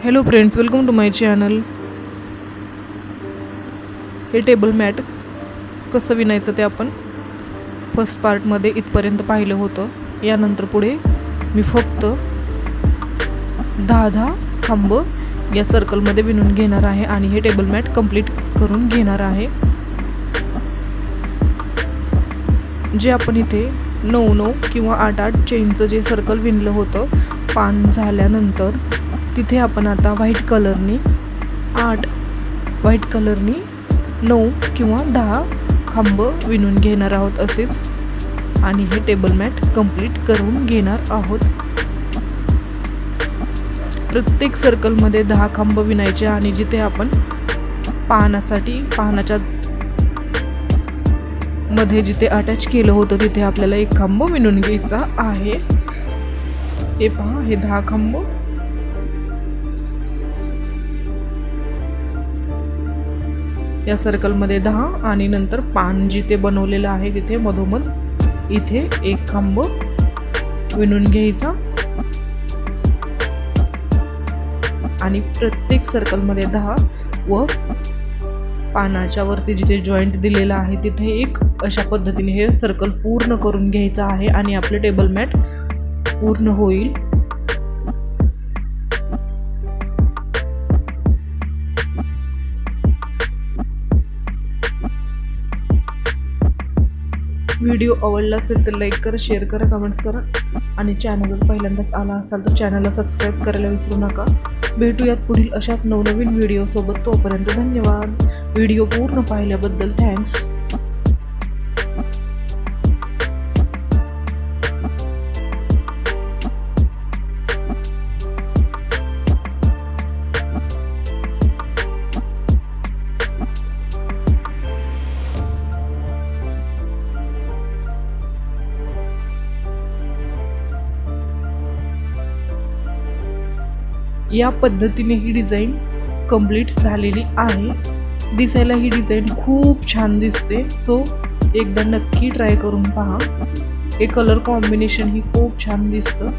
Hello friends, welcome to my channel. हे table mat कसं विणायचं ते आपण फर्स्ट पार्टमध्ये इथपर्यंत पाहिलं होतं. यानंतर पुढे मी फक्त 10 खांब या सर्कलमध्ये विणून घेणार आहे आणि हे टेबल मॅट कंप्लीट करून घेणार आहे. जे आपण इथे 9 किंवा 8 चेनचं जे सर्कल विणलं होतं पान झाल्यानंतर, तिथे आपण आता व्हाईट कलरनी 9 किंवा 10 खांब विणून घेणार आहोत असेच, आणि हे टेबल मॅट कंप्लीट करून घेणार आहोत. प्रत्येक सर्कलमध्ये 10 खांब विणायचे आणि जिथे आपण पानाच्या मध्ये जिथे अटॅच केलं होतं तिथे आपल्याला 1 खांब विणून घ्यायचा आहे. हे पहा, हे 10 खांब. या सर्कलमध्ये 10 आणि नंतर पान जिथे बनवलेलं आहे तिथे मधोमध इथे 1 खांब विणून घ्यायचा आणि प्रत्येक सर्कलमध्ये 10 व पानाच्या वरती जिथे जॉईंट दिलेला आहे तिथे एक, अशा पद्धतीने हे सर्कल पूर्ण करून घ्यायचं आहे आणि आपले टेबल मॅट पूर्ण होईल. व्हिडिओ आवडला असेल तर लाईक करा, शेअर करा, कमेंट्स करा आणि चॅनलवर पहिल्यांदाच आला असाल तर चॅनलला सबस्क्राईब करायला विसरू नका. भेटूयात पुढील अशाच नवनवीन व्हिडिओसोबत. तोपर्यंत धन्यवाद. व्हिडिओ पूर्ण पाहिल्याबद्दल थँक्स. या पद्धतीने ही डिझाईन कंप्लीट झालेली आहे. दिसायला ही डिझाईन खूप छान दिसते. सो एकदा नक्की ट्राय करून पहा. हे कलर कॉम्बिनेशन ही खूप छान दिसतं.